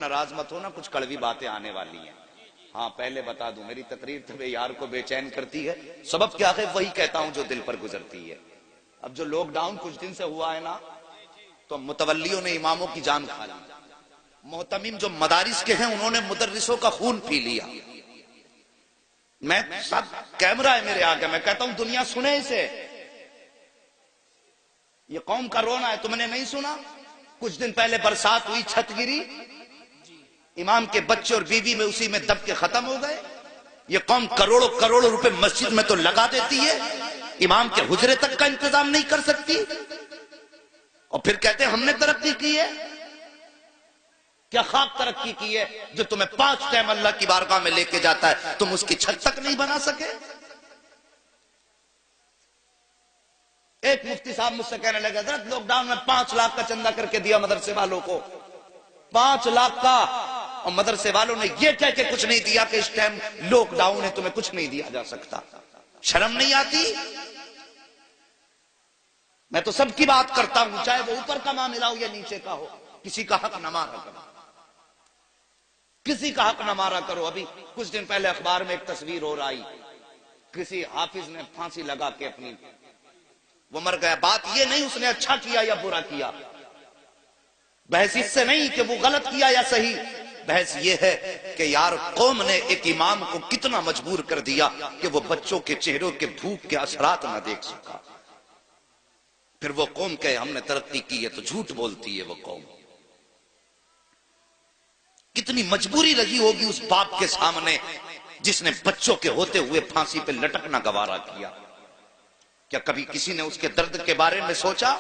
ناراض مت ہونا، کچھ کڑوی باتیں آنے والی ہیں. ہاں پہلے بتا دوں، میری تقریر تمہیں یار کو بے چین کرتی ہے، سبب کیا ہے وہی کہتا ہوں جو دل پر گزرتی ہے. اب جو لاک ڈاؤن کچھ دن سے ہوا ہے نا، تو متولیوں نے اماموں کی جان کھا لی. محتمم جو مدارس کے ہیں انہوں نے مدرسوں کا خون پی لیا. میں سب کیمرہ ہے میرے آگے، میں کہتا ہوں دنیا سنے اسے. یہ قوم کا رونا ہے، تم نے نہیں سنا؟ کچھ دن پہلے برسات ہوئی، چھت گری، امام کے بچے اور بیوی میں اسی میں دب کے ختم ہو گئے. یہ قوم کروڑوں کروڑوں روپے مسجد میں تو لگا دیتی ہے، امام کے حجرے تک کا انتظام نہیں کر سکتی، اور پھر کہتے ہیں ہم نے ترقی کی ہے. کیا خواب ترقی کی ہے جو تمہیں 5 ٹائم اللہ کی بارگاہ میں لے کے جاتا ہے، تم اس کی چھت تک نہیں بنا سکے؟ ایک مفتی صاحب مجھ سے کہنے لگے حضرت لاک ڈاؤن میں 5 لاکھ کا چندہ کر کے دیا مدرسے والوں کو، 5 لاکھ کا، اور مدرسے والوں نے یہ کہہ کے کچھ نہیں دیا کہ اس ٹائم لاک ڈاؤن ہے تمہیں کچھ نہیں دیا جا سکتا. شرم نہیں آتی؟ میں تو سب کی بات کرتا ہوں، چاہے وہ اوپر کا معاملہ ہو یا نیچے کا ہو، کسی کا حق نہ مارا کرو، کسی کا حق نہ مارا کرو. ابھی کچھ دن پہلے اخبار میں ایک تصویر اور آئی، کسی حافظ نے پھانسی لگا کے اپنی، وہ مر گیا. بات یہ نہیں اس نے اچھا کیا یا برا کیا، بحث اس سے نہیں کہ وہ غلط کیا یا صحیح، بحث یہ ہے کہ یار قوم نے ایک امام کو کتنا مجبور کر دیا کہ وہ بچوں کے چہروں کے بھوک کے اثرات نہ دیکھ سکا. پھر وہ قوم کہے ہم نے ترقی کی ہے تو جھوٹ بولتی ہے. وہ قوم کتنی مجبوری لگی ہوگی اس باپ کے سامنے جس نے بچوں کے ہوتے ہوئے پھانسی پہ لٹکنا گوارا کیا. کیا کبھی کسی نے اس کے درد کے بارے میں سوچا؟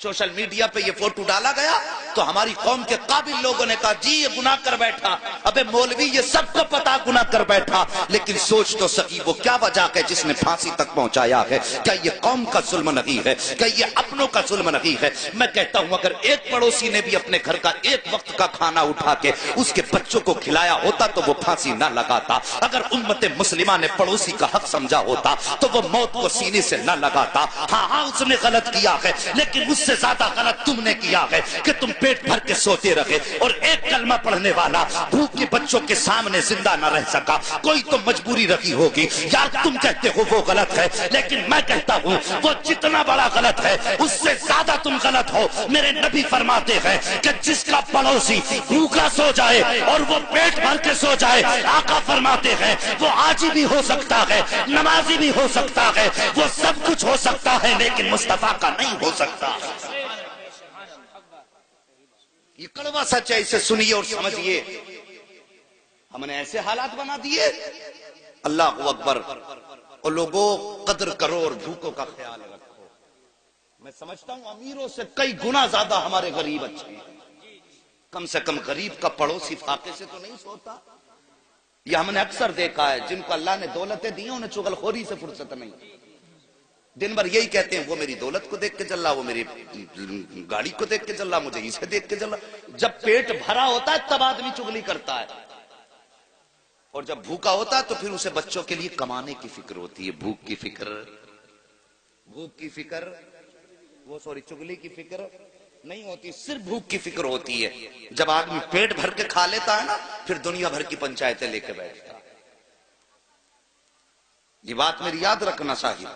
سوشل میڈیا پہ یہ فوٹو ڈالا گیا تو ہماری قوم کے قابل لوگوں نے کہا جی یہ گناہ کر بیٹھا. ابے مولوی یہ سب کو پتا گناہ کر بیٹھا، لیکن سوچ تو سکی وہ کیا وجہ ہے جس نے پھانسی تک پہنچایا ہے. کیا یہ قوم کا ظلم نہیں ہے؟ کیا یہ اپنوں کا ظلم نہیں ہے؟ میں کہتا ہوں اگر ایک پڑوسی نے بھی اپنے گھر کا ایک وقت کا کھانا اٹھا کے اس کے بچوں کو کھلایا ہوتا تو وہ پھانسی نہ لگاتا. اگر امت مسلمہ نے پڑوسی کا حق سمجھا ہوتا تو وہ موت کو سینے سے نہ لگاتا. ہاں اس نے غلط کیا ہے، لیکن اس سے زیادہ غلط تم نے کیا ہے کہ تم پیٹ بھر کے سوتے رہے اور ایک کلمہ پڑھنے والا بھوک کے بچوں کے سامنے زندہ نہ رہ سکا. کوئی تو مجبوری رکھی ہوگی. یار تم کہتے ہو وہ غلط ہے، لیکن میں کہتا ہوں وہ جتنا بڑا غلط ہے اس سے زیادہ تم غلط ہو. میرے نبی فرماتے ہیں کہ جس کا پڑوسی بھوکا سو جائے اور وہ پیٹ بھر کے سو جائے، آقا فرماتے ہیں وہ حاجی بھی ہو سکتا ہے، نمازی بھی ہو سکتا ہے، وہ سب کچھ ہو سکتا ہے لیکن مصطفیٰ کا نہیں ہو سکتا. یہ کڑوا سچ ہے، اسے سنیے اور سمجھیے. ہم نے ایسے حالات بنا دیے. اللہ اکبر. اور لوگوں قدر کرو اور بھوکوں کا خیال رکھو. میں سمجھتا ہوں امیروں سے کئی گنا زیادہ ہمارے غریب اچھے ہیں. کم سے کم غریب کا پڑوسی فاقے سے تو نہیں سوتا. یہ ہم نے اکثر دیکھا ہے جن کو اللہ نے دولتیں دی انہیں چغل خوری سے فرصت نہیں. دن بھر یہی کہتے ہیں وہ میری دولت کو دیکھ کے چل رہا، وہ میری گاڑی کو دیکھ کے چل رہا، مجھے اسے دیکھ کے چل رہا. جب پیٹ بھرا ہوتا ہے تب آدمی چگلی کرتا ہے، اور جب بھوکا ہوتا ہے تو پھر اسے بچوں کے لیے کمانے کی فکر ہوتی ہے. بھوک کی فکر وہ چگلی کی فکر نہیں ہوتی، صرف بھوک کی فکر ہوتی ہے. جب آدمی پیٹ بھر کے کھا لیتا ہے نا پھر دنیا بھر کی پنچایتیں لے کے بیٹھتا ہے. یہ بات میری یاد رکھنا چاہیے.